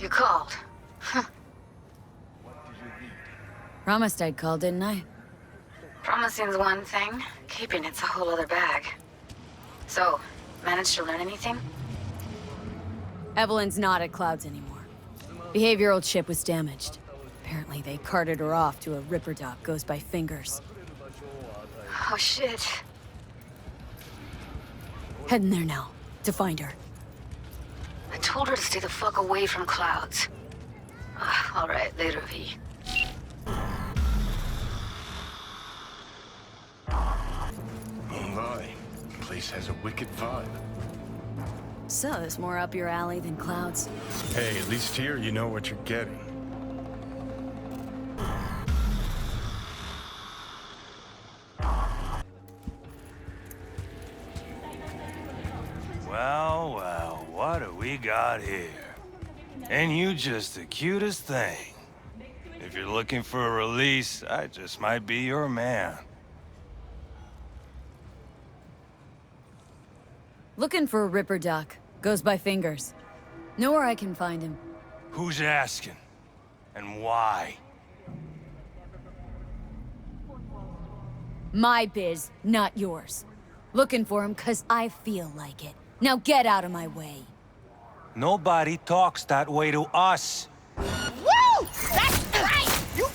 You called. Promised I'd call, didn't I? Promising's one thing, keeping it's a whole other bag. So, managed to learn anything? Evelyn's not at Clouds anymore. Behavioral chip was damaged. Apparently they carted her off to a Ripper dock goes by Fingers. Oh shit. Heading there now, to find her. I told her to stay the fuck away from Clouds. Alright, later, V. Alright. Place has a wicked vibe. So, it's more up your alley than Clouds. Hey, at least here you know what you're getting. Well, well, what do we got here? And you just the cutest thing. If you're looking for a release, I just might be your man. Looking for a Ripper dock. Goes by Fingers. Know where I can find him. Who's asking? And why? My biz, not yours. Looking for him 'cause I feel like it. Now get out of my way. Nobody talks that way to us. Woo! That's right! You...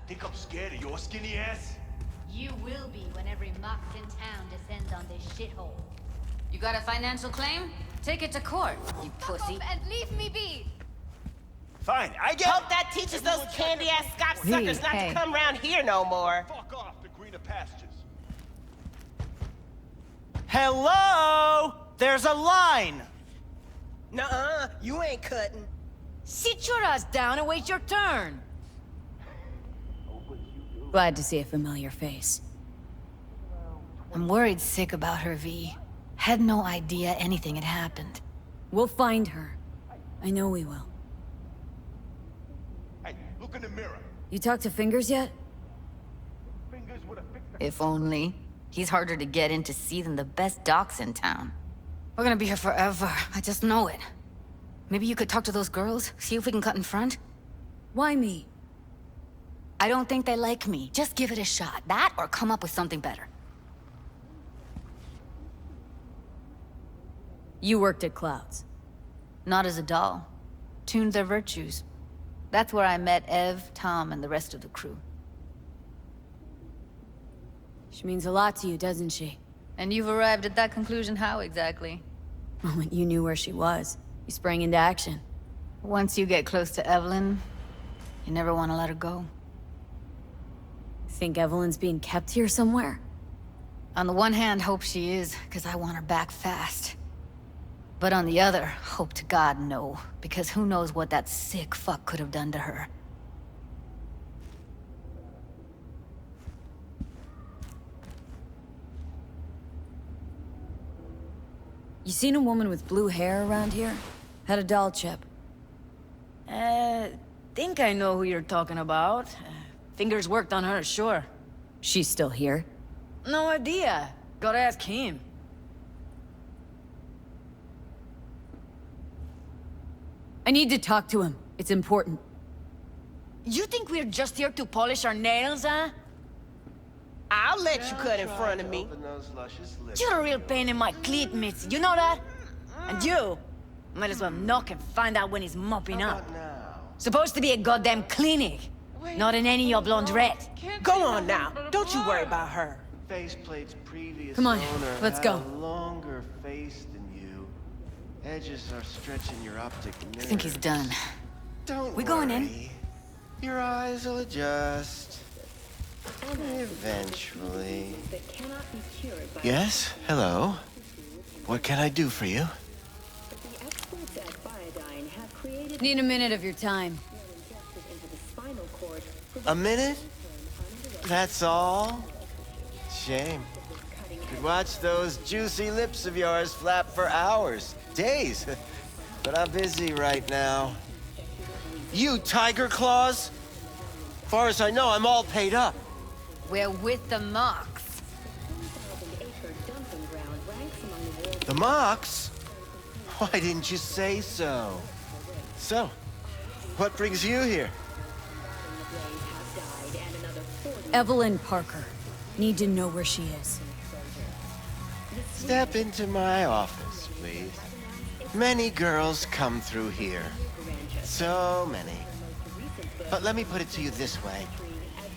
Think I'm scared of your skinny ass? You will be when every mox in town descends on this shithole. You got a financial claim? Take it to court, you pussy. And leave me be! Fine, I get Hope that teaches those candy-ass Scott suckers not to come around here no more. Fuck off to greener pastures. Hello? There's a line! Nuh-uh, you ain't cutting. Sit your ass down and wait your turn. Glad to see a familiar face. I'm worried sick about her, V. Had no idea anything had happened. We'll find her. I know we will. Hey, look in the mirror. You talked to Fingers yet? Fingers with a fix. If only. He's harder to get in to see than the best docks in town. We're gonna be here forever. I just know it. Maybe you could talk to those girls, see if we can cut in front? Why me? I don't think they like me. Just give it a shot. That or come up with something better. You worked at Clouds. Not as a doll. Tuned their virtues. That's where I met Ev, Tom, and the rest of the crew. She means a lot to you, doesn't she? And you've arrived at that conclusion how exactly? The moment you knew where she was, you sprang into action. Once you get close to Evelyn, you never want to let her go. Think Evelyn's being kept here somewhere? On the one hand, hope she is, because I want her back fast. But on the other, hope to God no, because who knows what that sick fuck could have done to her. You seen a woman with blue hair around here? Had a doll chip. Think I know who you're talking about. Fingers worked on her, sure. She's still here? No idea. Gotta ask him. I need to talk to him. It's important. You think we're just here to polish our nails, huh? I'll let you cut in front of me. You're a real pain in my cleat mitts, you know that? And you might as well knock and find out when he's mopping up. Supposed to be a goddamn clinic, not an any of laundrette. Go on now. Don't you worry about her. Faceplate's previous Come on, owner let's had go. a longer face than you. Edges are stretching your optic nerve. I think he's done. Don't We going in? worry. Your eyes will adjust. Eventually. Yes? Hello? What can I do for you? Need a minute of your time. A minute? That's all? Shame. Could watch those juicy lips of yours flap for hours, days. But I'm busy right now. You Tiger Claws? Far as I know, I'm all paid up. We're with the Mox. The Mox? Why didn't you say so? So, what brings you here? Evelyn Parker. Need to know where she is. Step into my office, please. Many girls come through here. So many. But let me put it to you this way.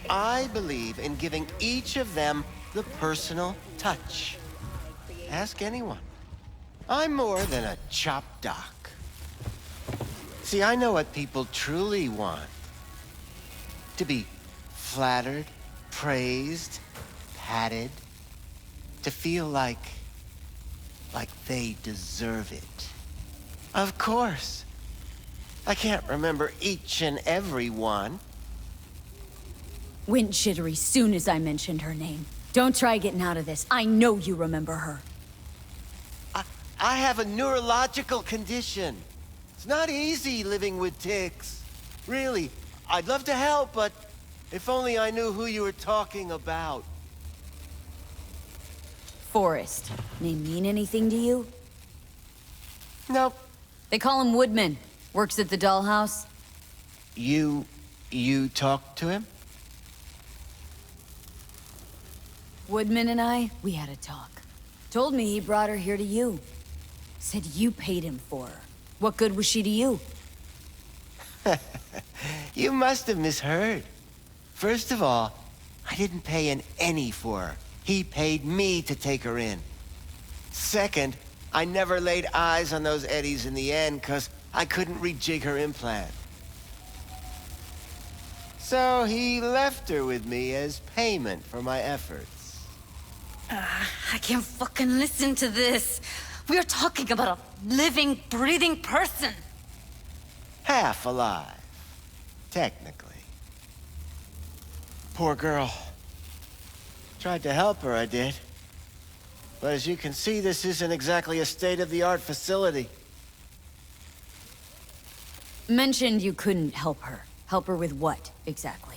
I believe in giving each of them the personal touch. Ask anyone. I'm more than a chop doc. See, I know what people truly want. To be flattered, praised, patted. To feel like they deserve it. Of course. I can't remember each and every one. Went jittery soon as I mentioned her name. Don't try getting out of this. I know you remember her. I have a neurological condition. It's not easy living with tics. Really, I'd love to help, but if only I knew who you were talking about. Forrest. Name mean anything to you? Nope. They call him Woodman. Works at the dollhouse. You talked to him? Woodman and I, we had a talk. Told me he brought her here to you. Said you paid him for her. What good was she to you? You must have misheard. First of all, I didn't pay an any for her. He paid me to take her in. Second, I never laid eyes on those eddies in the end because I couldn't rejig her implant. So he left her with me as payment for my efforts. I can't fucking listen to this. We're talking about a living, breathing person. Half alive. Technically. Poor girl. Tried to help her, I did. But as you can see, this isn't exactly a state-of-the-art facility. Mentioned you couldn't help her. Help her with what, exactly?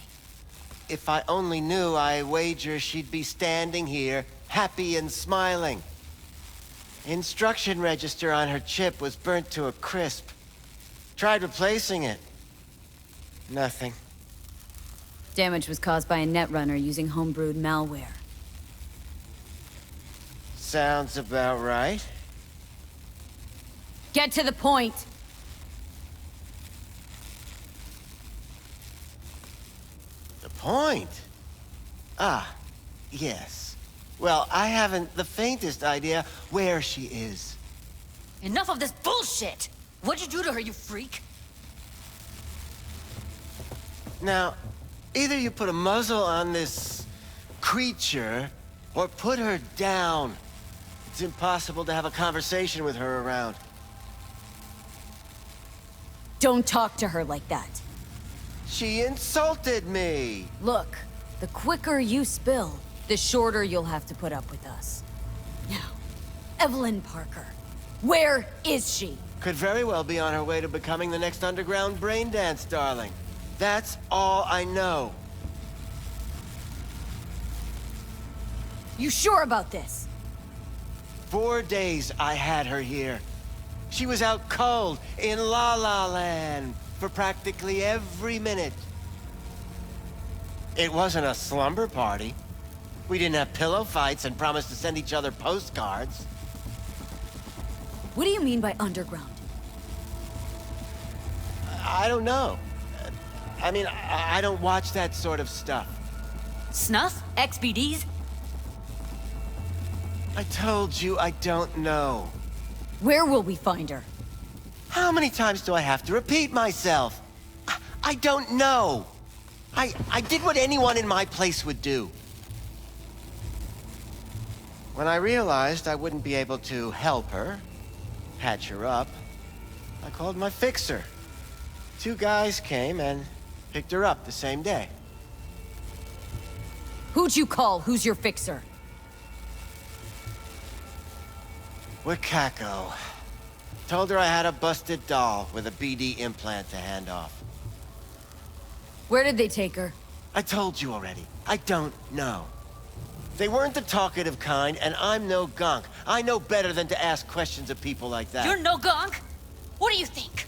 If I only knew, I wager she'd be standing here, happy and smiling. Instruction register on her chip was burnt to a crisp. Tried replacing it. Nothing. Damage was caused by a Netrunner using homebrewed malware. Sounds about right. Get to the point! The point? Ah, yes. Well, I haven't the faintest idea where she is. Enough of this bullshit! What'd you do to her, you freak? Now, either you put a muzzle on this creature, or put her down. It's impossible to have a conversation with her around. Don't talk to her like that. She insulted me! Look, the quicker you spill, the shorter you'll have to put up with us. Now, Evelyn Parker. Where is she? Could very well be on her way to becoming the next underground braindance darling. That's all I know. You sure about this? 4 days I had her here. She was out cold in La La Land for practically every minute. It wasn't a slumber party. We didn't have pillow fights and promised to send each other postcards. What do you mean by underground? I don't know. I mean, I don't watch that sort of stuff. Snuff? XBDs? I told you I don't know. Where will we find her? How many times do I have to repeat myself? I don't know. I did what anyone in my place would do. When I realized I wouldn't be able to help her, patch her up, I called my fixer. 2 guys came and picked her up the same day. Who'd you call? Who's your fixer? Wakako. Told her I had a busted doll with a BD implant to hand off. Where did they take her? I told you already. I don't know. They weren't the talkative kind, and I'm no gonk. I know better than to ask questions of people like that. You're no gunk? What do you think?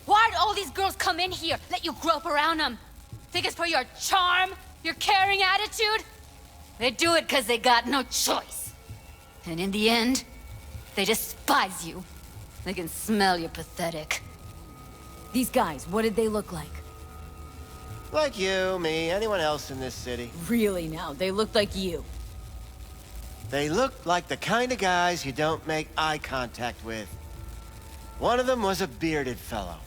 Why'd all these girls come in here, let you grope around them? Think it's for your charm? Your caring attitude? They do it because they got no choice. And in the end, they despise you. They can smell you're pathetic. These guys, what did they look like? Like you, me, anyone else in this city. Really now, they looked like you. They looked like the kind of guys you don't make eye contact with. One of them was a bearded fellow.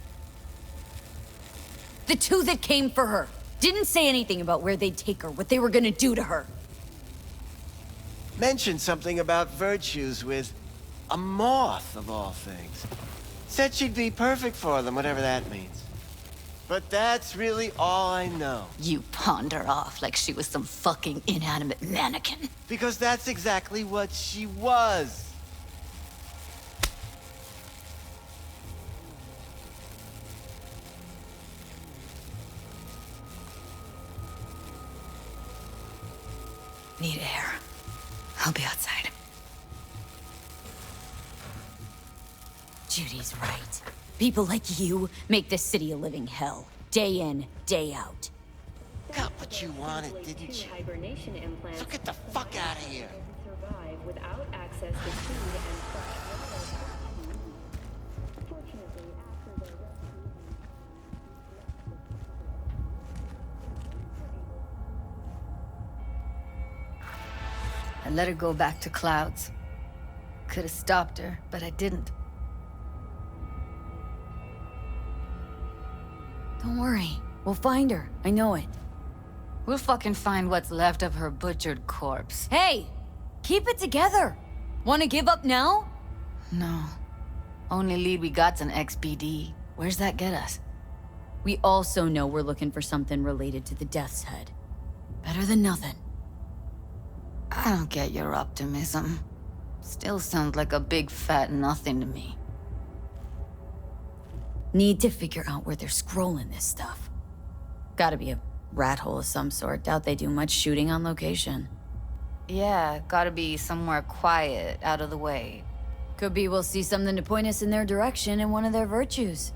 The 2 that came for her didn't say anything about where they'd take her, what they were gonna do to her. Mentioned something about virtues with a moth, of all things. Said she'd be perfect for them, whatever that means. But that's really all I know. You pawned her off like she was some fucking inanimate mannequin. Because that's exactly what she was. Need air. I'll be outside. Judy's right. People like you make this city a living hell. Day in, day out. Got what you wanted, didn't you? So get the fuck out of here. Survive without access to food and fresh water. Fortunately, after their rescue, I let her go back to Clouds. Could have stopped her, but I didn't. Don't worry. We'll find her. I know it. We'll fucking find what's left of her butchered corpse. Hey! Keep it together! Wanna give up now? No. Only lead we got's an XBD. Where's that get us? We also know we're looking for something related to the Death's Head. Better than nothing. I don't get your optimism. Still sounds like a big fat nothing to me. Need to figure out where they're scrolling this stuff. Gotta be a rat hole of some sort. Doubt they do much shooting on location. Yeah, gotta be somewhere quiet, out of the way. Could be we'll see something to point us in their direction in one of their virtues.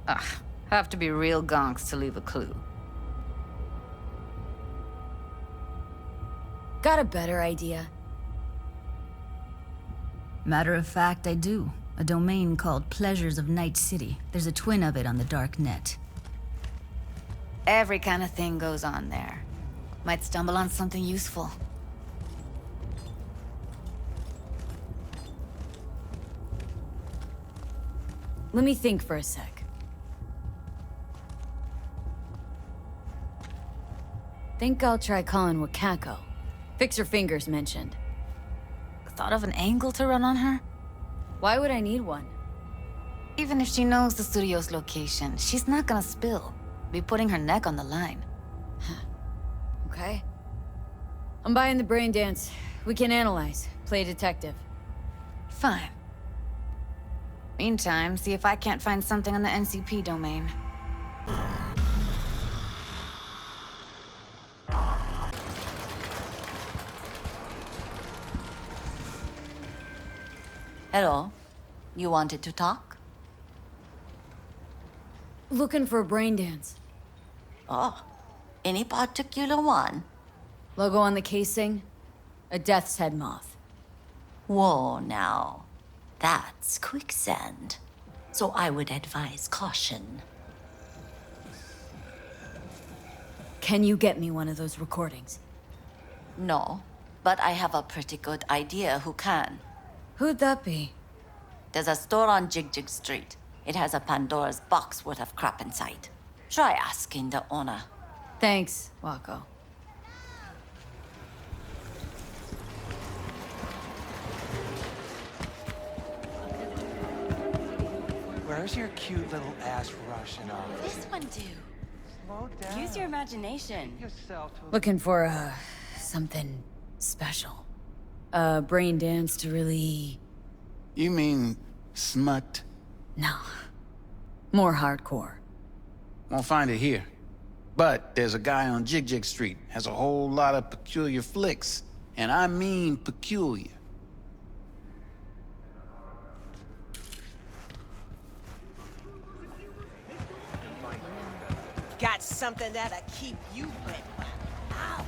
Ugh, have to be real gonks to leave a clue. Got a better idea. Matter of fact, I do. A domain called Pleasures of Night City. There's a twin of it on the dark net. Every kind of thing goes on there. Might stumble on something useful. Let me think for a sec. Think I'll try calling Wakako. Fix her fingers mentioned. Thought of an angle to run on her? Why would I need one? Even if she knows the studio's location, she's not gonna spill. Be putting her neck on the line. Okay. I'm buying the brain dance. We can analyze. Play detective. Fine. Meantime, see if I can't find something on the NCP domain. Hello. You wanted to talk? Looking for a brain dance. Oh, any particular one? Logo on the casing? A Death's Head moth. Whoa, now. That's quicksand. So I would advise caution. Can you get me one of those recordings? No, but I have a pretty good idea who can. Who'd that be? There's a store on Jig Street. It has a Pandora's box worth of crap inside. Try asking the owner. Thanks, Wako. Where's your cute little ass rushing off? This one do. Slow down. Use your imagination. Yourself to Looking for, something special. A brain dance to really... You mean smut? No. More hardcore. Won't find it here. But there's a guy on Jig Street, has a whole lot of peculiar flicks. And I mean peculiar. Got something that'll keep you wet. Ow.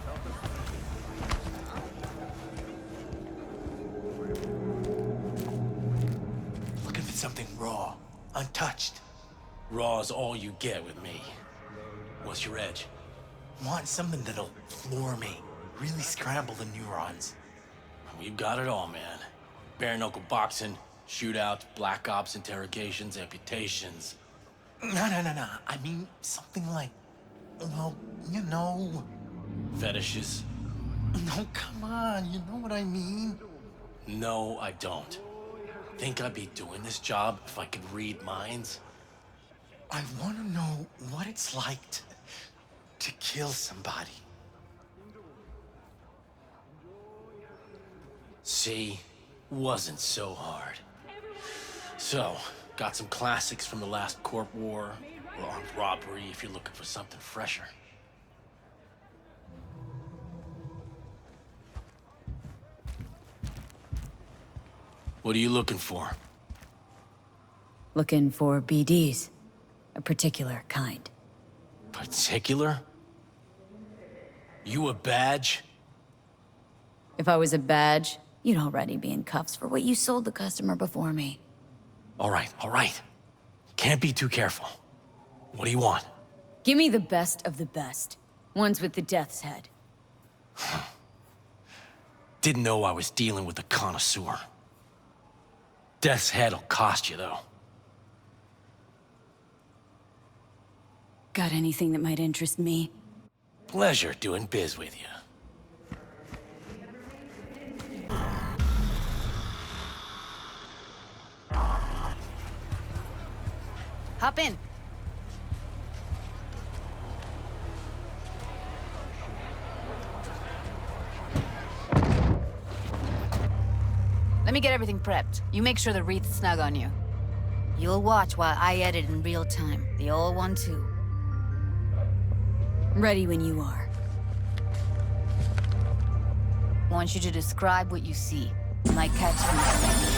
Looking for something raw, untouched. Raw's all you get with me. What's your edge? Want something that'll floor me, really scramble the neurons. We've got it all, man. Bare knuckle boxing, shootouts, black ops, interrogations, amputations. No. I mean, something like, well, you know. Fetishes? No, come on, you know what I mean? No, I don't. Think I'd be doing this job if I could read minds? I want to know what it's like to kill somebody. See? Wasn't so hard. So, got some classics from the last Corp War, or armed robbery if you're looking for something fresher. What are you looking for? Looking for BDs. A particular kind. Particular? You a badge? If I was a badge, you'd already be in cuffs for what you sold the customer before me. All right. Can't be too careful. What do you want? Give me the best of the best. Ones with the death's head. Didn't know I was dealing with a connoisseur. Death's head'll cost you, though. Got anything that might interest me? Pleasure doing biz with you. Hop in. Let me get everything prepped. You make sure the wreath's snug on you. You'll watch while I edit in real time. The old one, too. Ready when you are. Want you to describe what you see. You might catch something.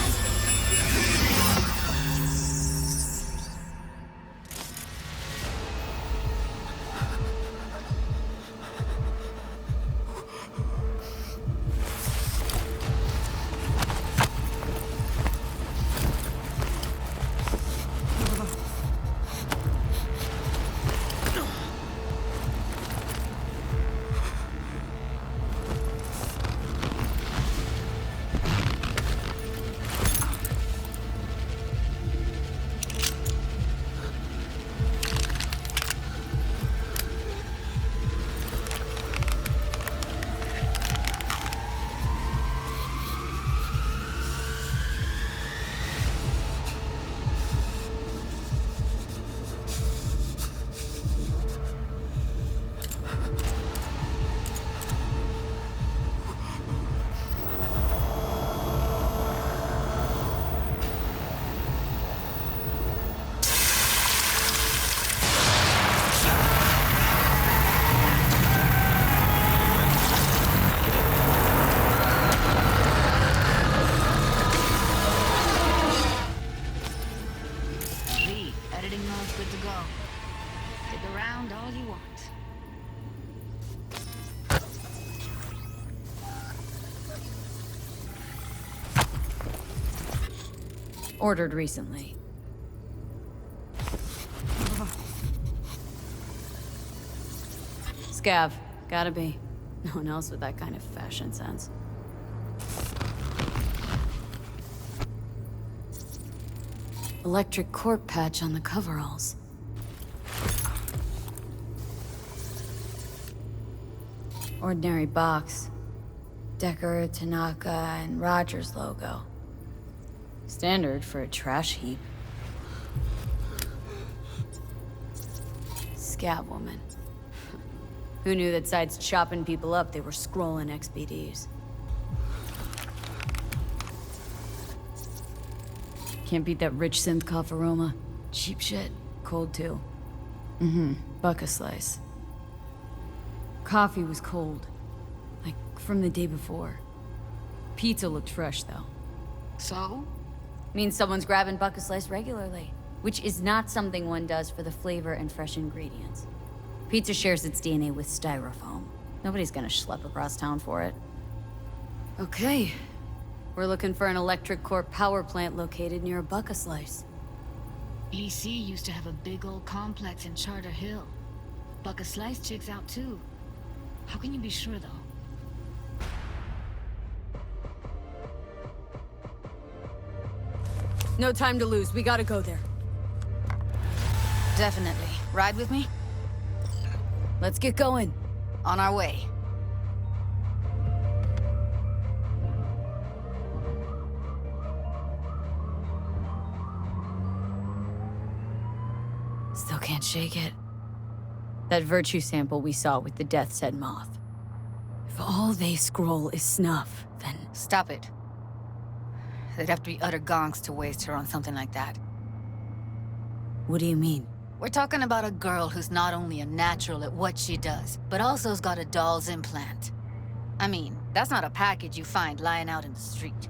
Ordered recently. Scav. Gotta be. No one else with that kind of fashion sense. Electric corp patch on the coveralls. Ordinary box. Decker, Tanaka, and Rogers logo. Standard for a trash heap. Scab woman. Who knew that besides chopping people up, they were scrolling XBDs? Can't beat that rich synth cough aroma. Cheap shit. Cold too. Buck a slice. Coffee was cold. Like from the day before. Pizza looked fresh though. So? Means someone's grabbing buck a slice regularly. Which is not something one does for the flavor and fresh ingredients. Pizza shares its DNA with styrofoam. Nobody's gonna schlep across town for it. Okay. We're looking for an electric corp power plant located near a buck a slice. EC used to have a big old complex in Charter Hill. Buck a slice checks out too. How can you be sure though? No time to lose. We gotta go there. Definitely. Ride with me? Let's get going. On our way. Still can't shake it. That virtue sample we saw with the Death's Head moth. If all they scroll is snuff, then... Stop it. They'd have to be utter gonks to waste her on something like that. What do you mean? We're talking about a girl who's not only a natural at what she does, but also's got a doll's implant. I mean, that's not a package you find lying out in the street.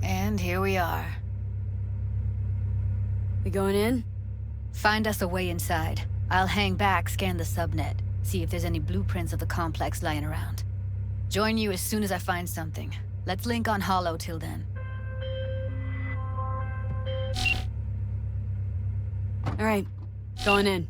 And here we are. We going in? Find us a way inside. I'll hang back, scan the subnet, see if there's any blueprints of the complex lying around. Join you as soon as I find something. Let's link on Hollow till then. All right, going in.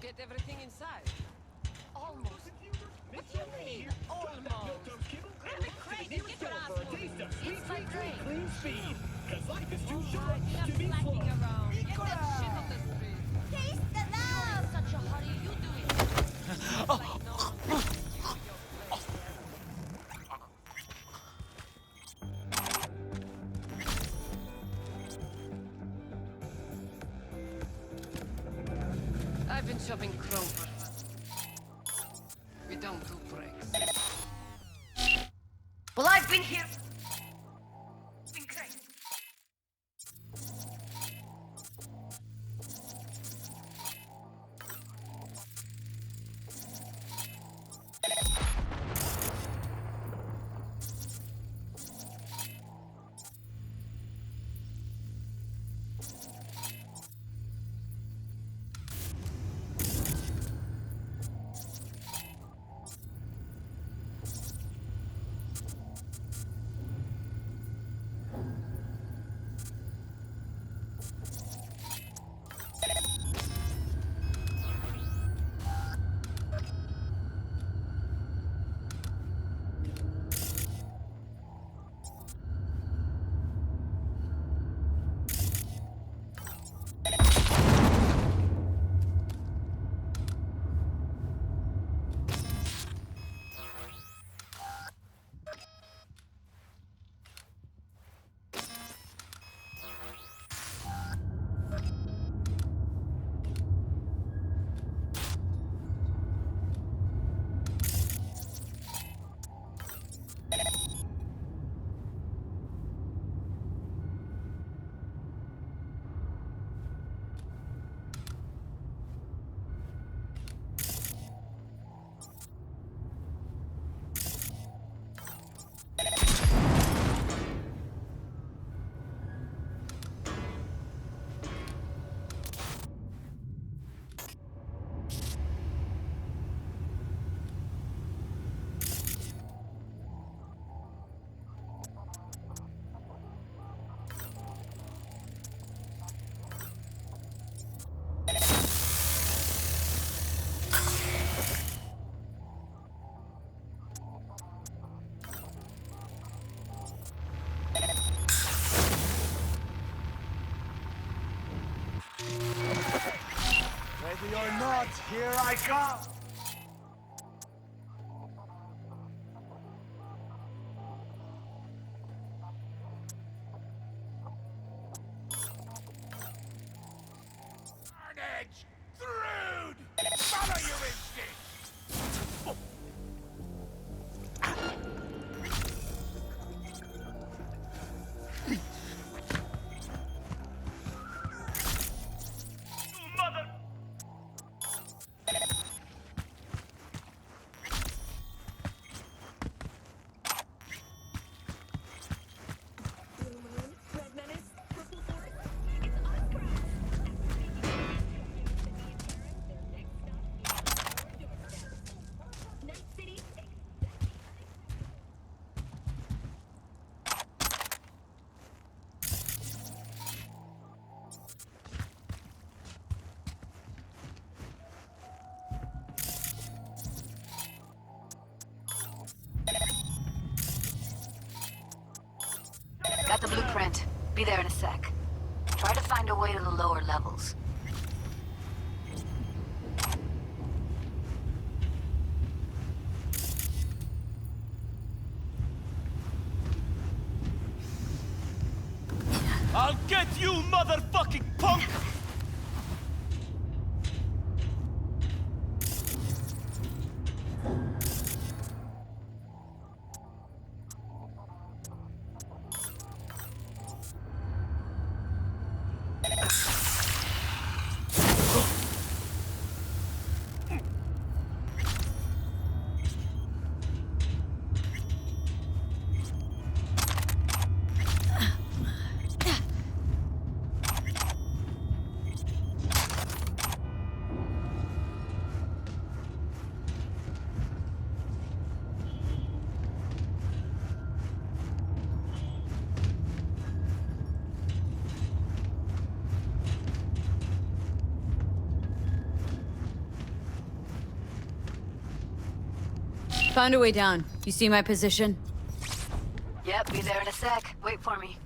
Get everything inside. Almost. What do you mean, almost? Really crazy. Get your ass moving. It's my dream. Clean speed. Cause life is too short to be slacking around. Get that shit on the street. Taste the love. Such a hurry. You do it. Oh. I've been shopping chrome for we don't do breaks. Well, I've been here. Been great. Here I come! Carnage! Through! Follow your instinct! Mother... Got the blueprint. Be there in a sec. Try to find a way to the lower levels. I'll get you, motherfucking punk! Found a way down. You see my position? Yep, be there in a sec. Wait for me.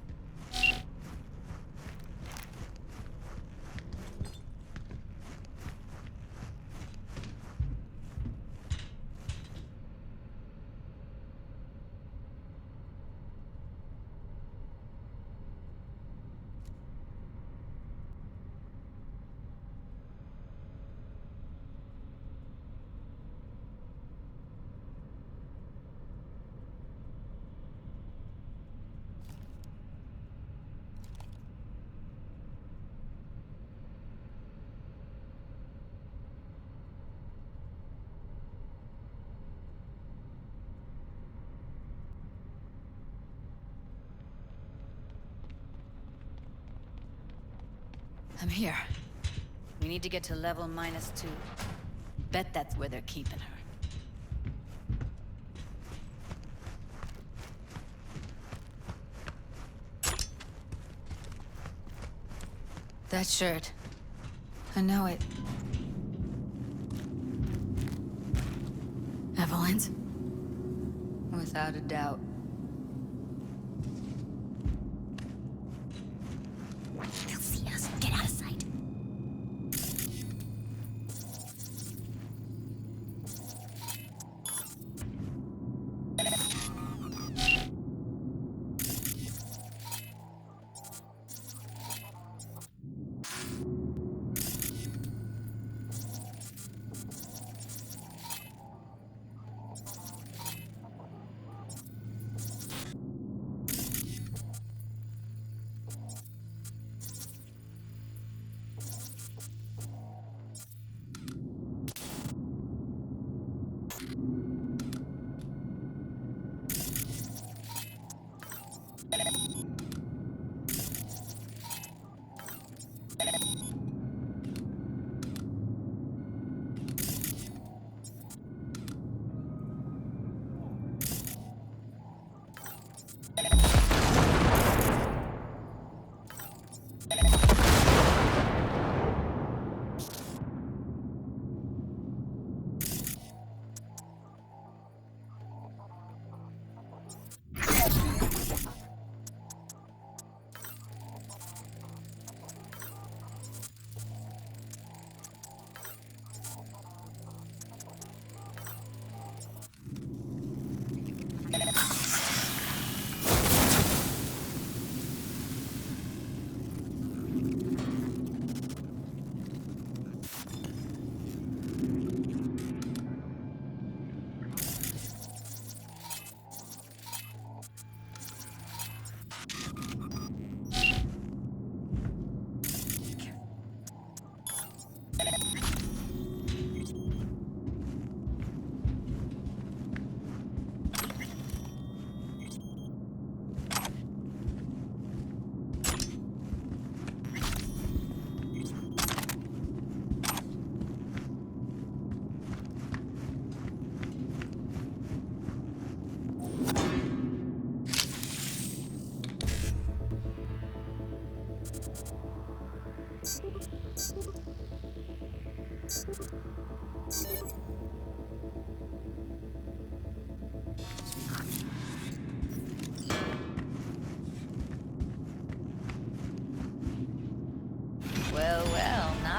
I'm here. We need to get to level -2. Bet that's where they're keeping her. That shirt. I know it. Evelyn's? Without a doubt. They'll see us. Get out of sight.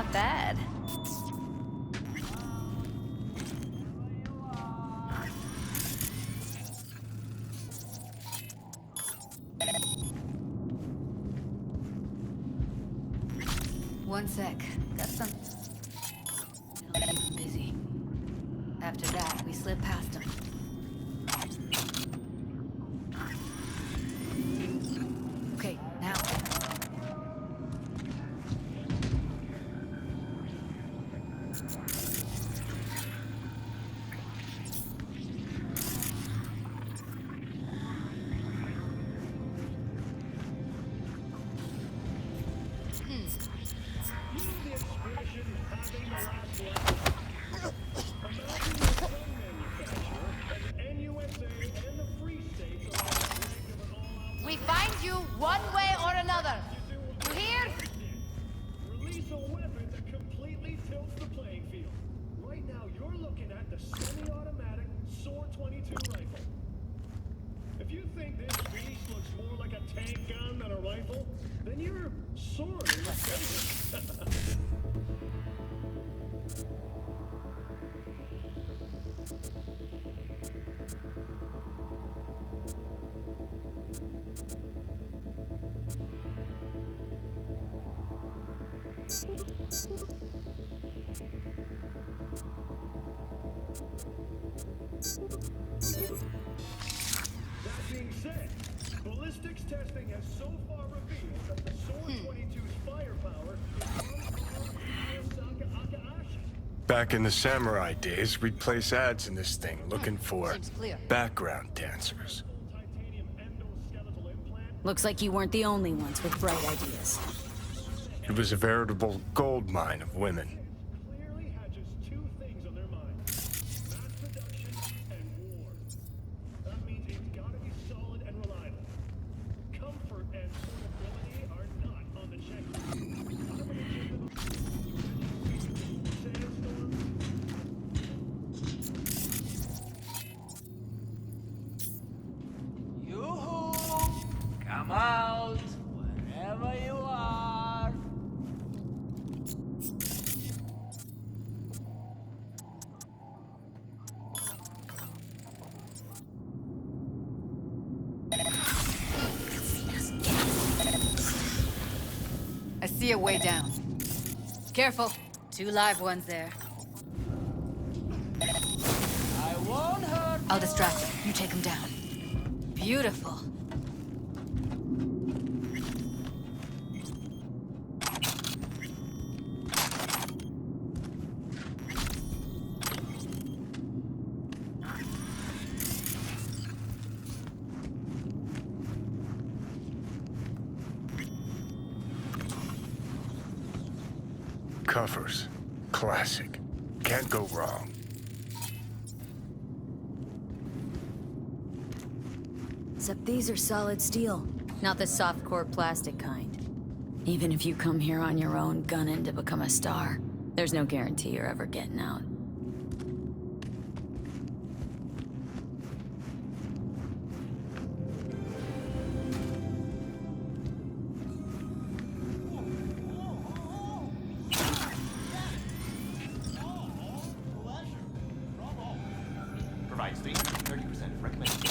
Not bad. One sec. Got some. It'll keep him busy. After that, we slip past him. Okay, now. We find you one way or another. You hear? Release a weapon that completely tilts the playing field. Right now, you're looking at the semi-automatic SOAR 22 rifle. If you think this beast looks more like a tank gun than a rifle, then you're sorely mistaken. That being said, ballistics testing has so far revealed that the SOAR 22's firepower is Back in the samurai days, we'd place ads in this thing looking for Seems clear. background dancers. Looks like you weren't the only ones with bright ideas. It was a veritable gold mine of women. clearly had just two things on their mind: mass production and war. That means it's got to be solid and reliable. Comfort and portability are not on the checklist. Yoo-hoo! Come out, wherever you are. I see a way down. Careful. Two live ones there. I won't hurt. I'll distract him. You take him down. Beautiful. Covers. Classic. Can't go wrong. Except these are solid steel, not the soft-core plastic kind. Even if you come here on your own, gunning to become a star, there's no guarantee you're ever getting out. Provides 30% recommended.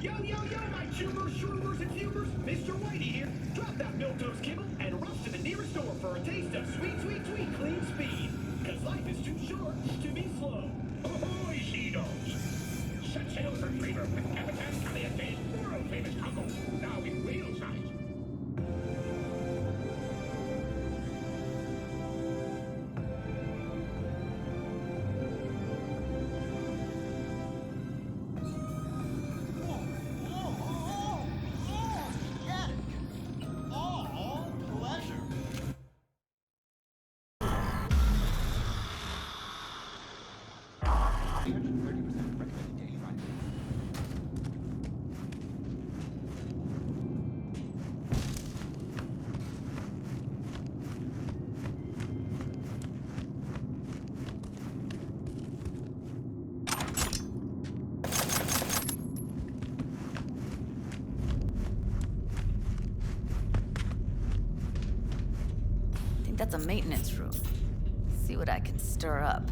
Yo, my chumers, shroomers, and fumers! Mr. Whitey here. Drop that milquetoast kibble and rush to the nearest store for a taste of sweet, sweet, sweet clean speed. Cause life is too short to be slow. Ahoy, she-dogs! Set sail for flavor with Capitan Caliente's world-famous taco, now in whale size. that's a maintenance room. See what I can stir up.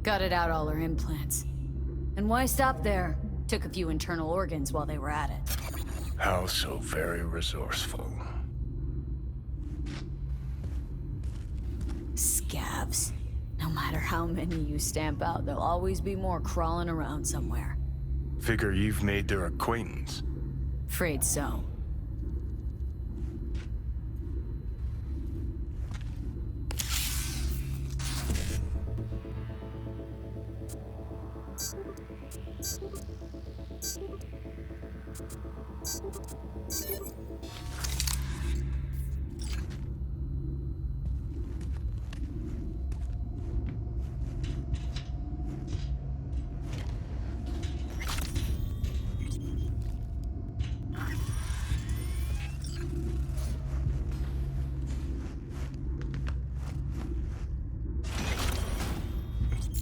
Gutted out all her implants. And why stop there? Took a few internal organs while they were at it. How so very resourceful. Scabs. No matter how many you stamp out, there'll always be more crawling around somewhere. Figure you've made their acquaintance. Afraid so.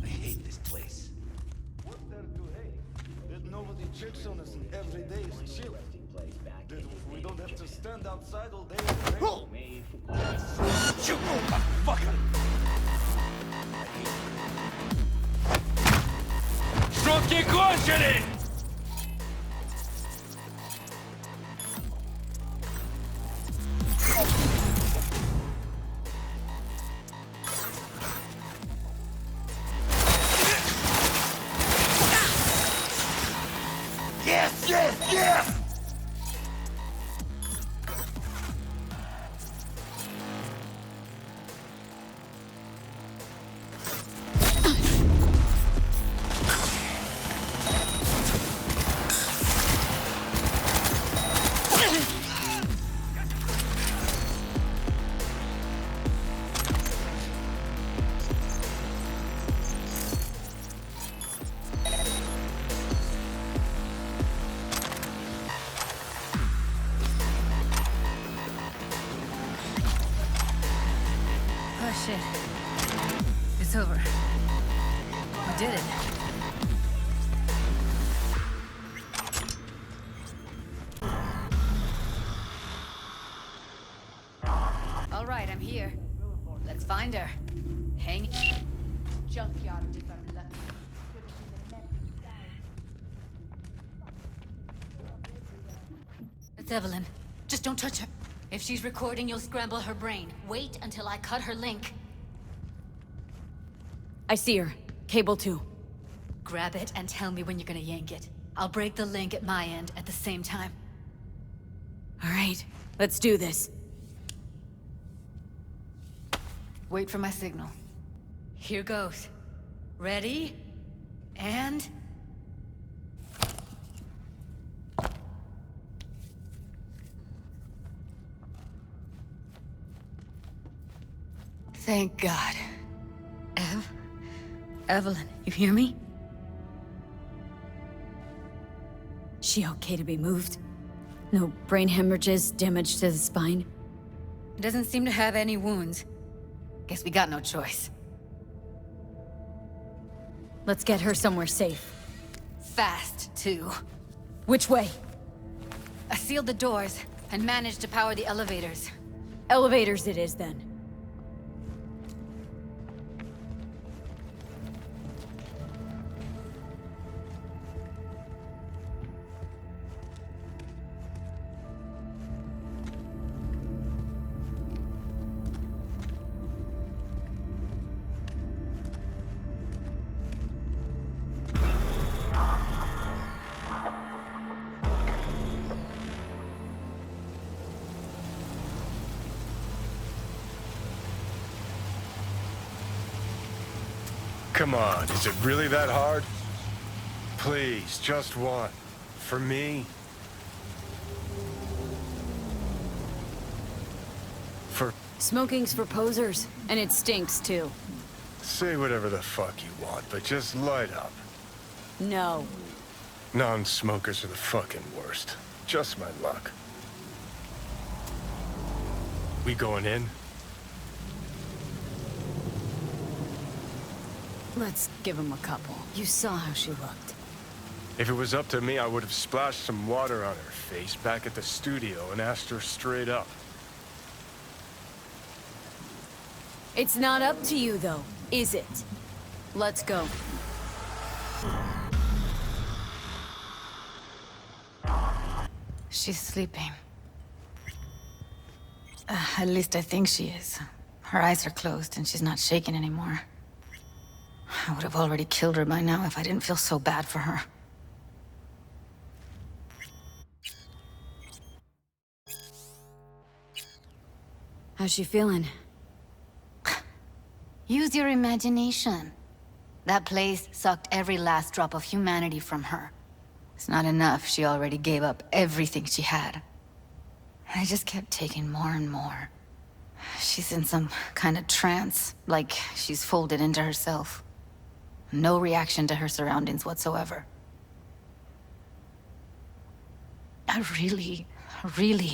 I hate this place. What there to hate? That nobody checks on us and every day is chill. That we don't have to stand outside all day. You motherfucker! Жуткий конченый! Yes, yes, yes! Oh shit. It's over. We did it. All right, I'm here. Let's find her. Hang. Junkyard if I'm lucky. It's Evelyn. Just don't touch her. If she's recording, you'll scramble her brain. Wait until I cut her link. I see her. Cable 2. Grab it and tell me when you're gonna yank it. I'll break the link at my end at the same time. All right, let's do this. Wait for my signal. Here goes. Ready? And... Thank God. Evelyn, you hear me? She okay to be moved? No brain hemorrhages, damage to the spine? Doesn't seem to have any wounds. Guess we got no choice. Let's get her somewhere safe. Fast, too. Which way? I sealed the doors and managed to power the elevators. Elevators it is, then. Come on, is it really that hard? Please, just one. For me? Smoking's for posers, and it stinks too. Say whatever the fuck you want, but just light up. No. Non-smokers are the fucking worst. Just my luck. We going in? Let's give him a couple. You saw how she looked. If it was up to me, I would have splashed some water on her face back at the studio and asked her straight up. It's not up to you, though, is it? Let's go. She's sleeping. At least I think she is. Her eyes are closed and she's not shaking anymore. I would have already killed her by now if I didn't feel so bad for her. How's she feeling? Use your imagination. That place sucked every last drop of humanity from her. It's not enough, she already gave up everything she had. I just kept taking more and more. She's in some kind of trance, like she's folded into herself. No reaction to her surroundings whatsoever. I really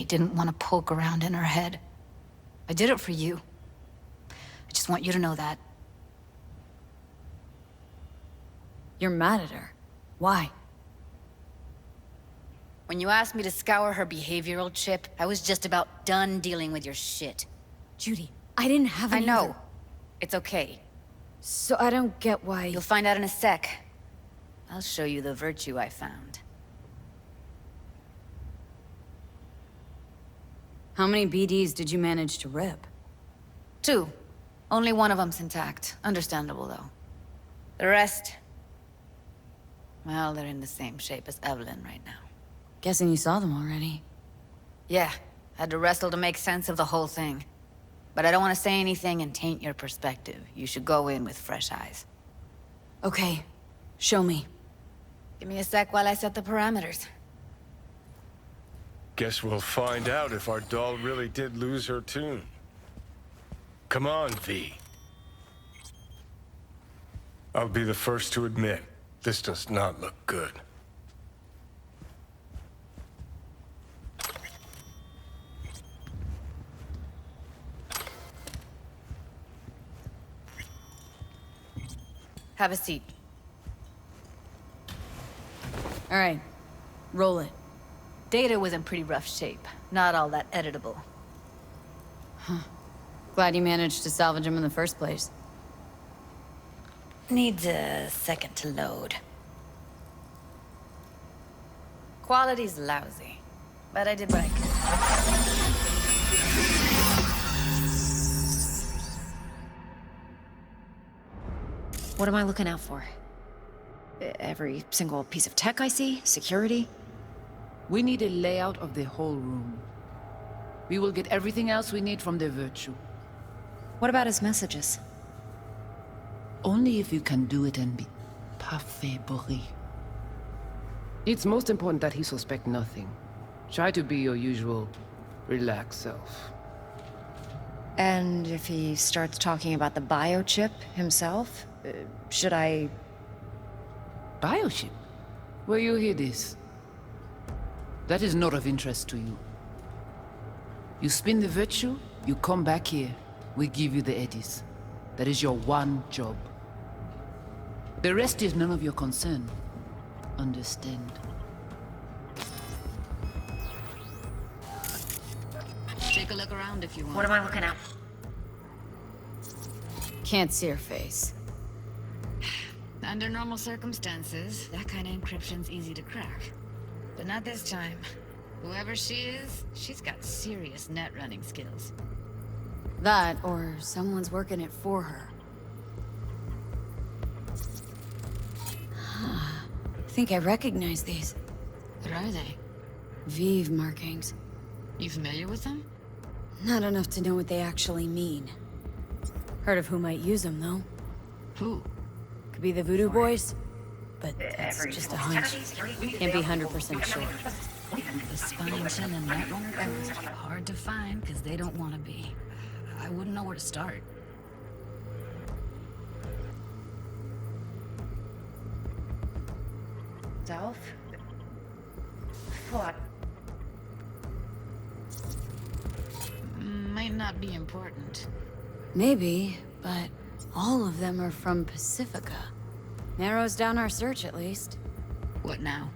didn't want to poke around in her head. I did it for you. I just want you to know that. You're mad at her. Why? When you asked me to scour her behavioral chip, I was just about done dealing with your shit. Judy, I didn't have any. I know. It's okay. So I don't get why... You'll find out in a sec. I'll show you the virtue I found. How many BDs did you manage to rip? 2. Only one of them's intact. Understandable, though. The rest... well, they're in the same shape as Evelyn right now. Guessing you saw them already. Yeah. Had to wrestle to make sense of the whole thing. But I don't want to say anything and taint your perspective. You should go in with fresh eyes. Okay. Show me. Give me a sec while I set the parameters. Guess we'll find out if our doll really did lose her tune. Come on, V. I'll be the first to admit, this does not look good. Have a seat. All right. Roll it. Data was in pretty rough shape. Not all that editable. Huh. Glad you managed to salvage him in the first place. Needs a second to load. Quality's lousy, but I did what I could. What am I looking out for? Every single piece of tech I see? Security? We need a layout of the whole room. We will get everything else we need from the Virtue. What about his messages? Only if you can do it and be parfait bourré. It's most important that he suspect nothing. Try to be your usual, relaxed self. And if he starts talking about the biochip himself, should I... Biochip? Where you hear this? That is not of interest to you. You spin the Virtue, you come back here, we give you the eddies. That is your one job. The rest is none of your concern. Understand? Take a look around if you want. What am I looking at? Can't see her face. Under normal circumstances, that kind of encryption's easy to crack. But not this time. Whoever she is, she's got serious net running skills. That, or someone's working it for her. I think I recognize these. What are they? Vive markings. You familiar with them? Not enough to know what they actually mean. Heard of who might use them, though. Who? Could be the Voodoo Boys, but that's just a hunch. Can't be 100% sure. The Spine and Netrunner codes are hard to find because they don't want to be. I wouldn't know where to start. Self? What? Might not be important. Maybe, but all of them are from Pacifica. Narrows down our search, at least. What now?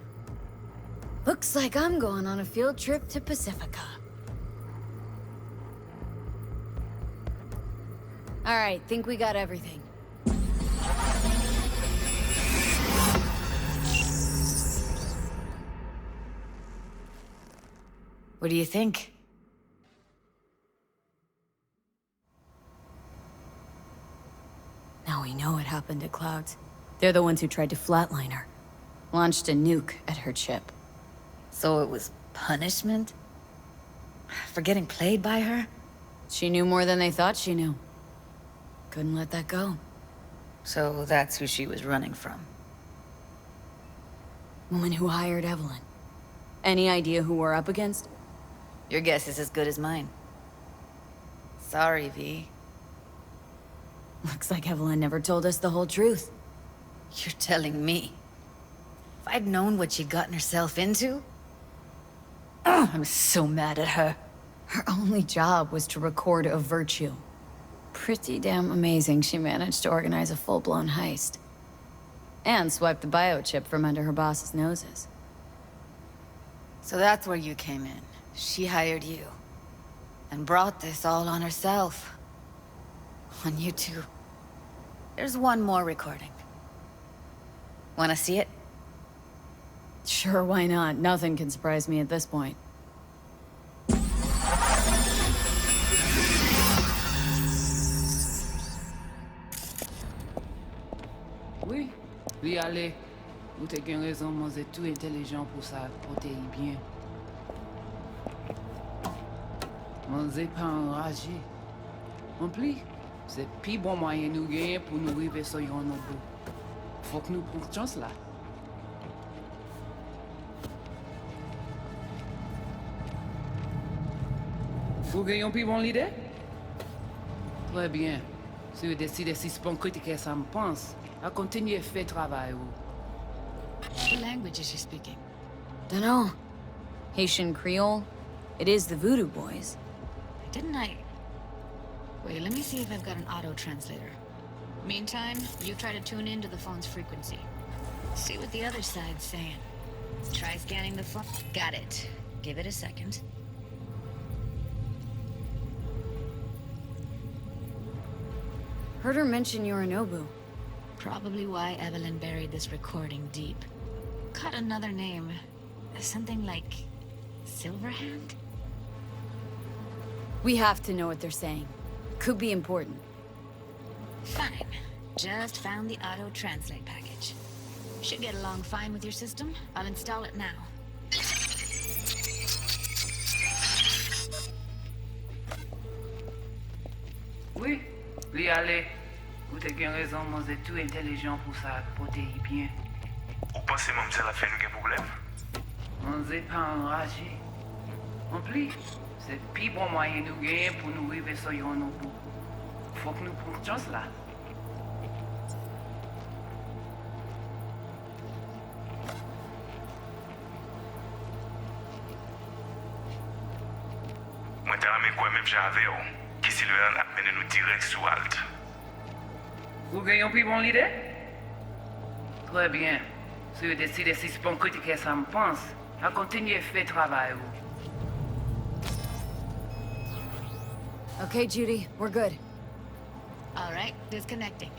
Looks like I'm going on a field trip to Pacifica. All right, think we got everything. What do you think? Now we know what happened to Clouds. They're the ones who tried to flatline her. Launched a nuke at her chip. So it was punishment? For getting played by her? She knew more than they thought she knew. Couldn't let that go. So that's who she was running from. Woman who hired Evelyn. Any idea who we're up against? Your guess is as good as mine. Sorry, V. Looks like Evelyn never told us the whole truth. You're telling me? If I'd known what she'd gotten herself into... Oh, I'm so mad at her. Her only job was to record a virtue. Pretty damn amazing she managed to organize a full-blown heist. And swipe the biochip from under her boss's noses. So that's where you came in. She hired you. And brought this all on herself. On you two. There's one more recording. Wanna see it? Sure, why not? Nothing can surprise me at this point. Oui, li ale. Ou te gen raison, mon zè tout intelligent pour ça, pour te y bien. Mon zè pas enragé. En plus, c'est pi bon moyen nous gagner pour nous river sur yon nos bout. Faut que nous prenions chance là. Vous gagnez pi bon l'idée? Très bien. Si vous décidez si c'est critiquer ça me pense, à continuer à faire travail. What language is she speaking? Dunno. Haitian Creole? It is the Voodoo Boys. Didn't I... Wait, let me see if I've got an auto-translator. Meantime, you try to tune into the phone's frequency. See what the other side's saying. Try scanning the phone. Got it. Give it a second. Heard her mention Yorinobu. Probably why Evelyn buried this recording deep. Caught another name. Something like... Silverhand? We have to know what they're saying. Could be important. Fine. Just found the auto-translate package. Should get along fine with your system. I'll install it now. Oui, li ale. Ou te gen raison, mon zè tout intelligent pour ça, pour te y bien. Ou pensez mademoiselle a fait nous un problème? Mon zè pas enragé. En plus, c'est pi bon moyen nous gagner pour nous river sur yon nos bout. Faut que nous prenions chance là. Moi, t'as ramé quoi même j'avais, qui Sylvain a mené nous direct sous Alt. Vous gagnez pi bon l'idée? Très bien. Si vous décidez si c'est bon critiquer ça me pense, à continuer à faire travail. Okay, Judy, we're good. All right, disconnecting.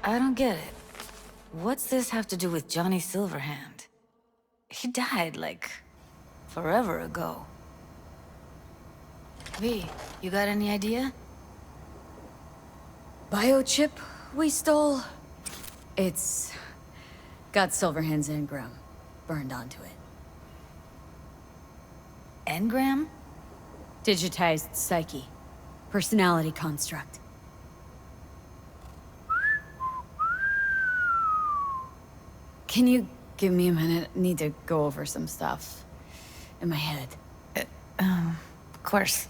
I don't get it. What's this have to do with Johnny Silverhand? He died, like, forever ago. V, you got any idea? Biochip we stole? It's... got Silverhand's engram burned onto it. Engram? Digitized psyche. Personality construct. Can you Give me a minute. Need to go over some stuff. In my head. Of course.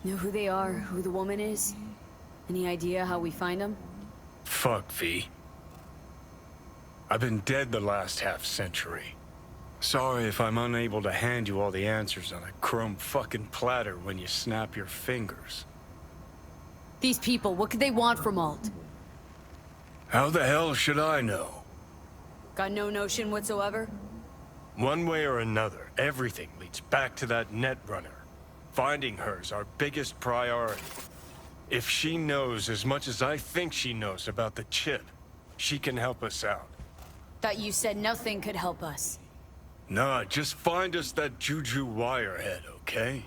Know who they are? Who the woman is? Any idea how we find them? Fuck, V. I've been dead the last half-century. Sorry if I'm unable to hand you all the answers on a chrome fucking platter when you snap your fingers. These people, what could they want from Alt? How the hell should I know? Got no notion whatsoever? One way or another, everything leads back to that Netrunner. Finding her's our biggest priority. If she knows as much as I think she knows about the chip, she can help us out. Thought you said nothing could help us. Nah, just find us that Juju wirehead, okay?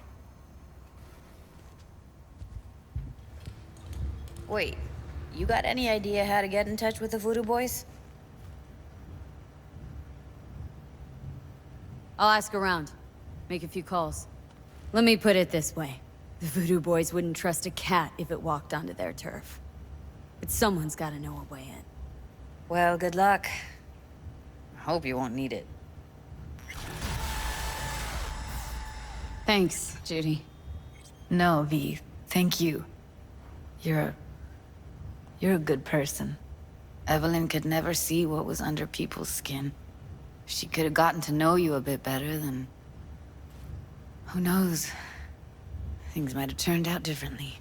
Wait, you got any idea how to get in touch with the Voodoo Boys? I'll ask around. Make a few calls. Let me put it this way. The Voodoo Boys wouldn't trust a cat if it walked onto their turf. But someone's gotta know a way in. Well, good luck. I hope you won't need it. Thanks, Judy. No, V. Thank you. You're a good person. Evelyn could never see what was under people's skin. If she could have gotten to know you a bit better, then... who knows? Things might have turned out differently.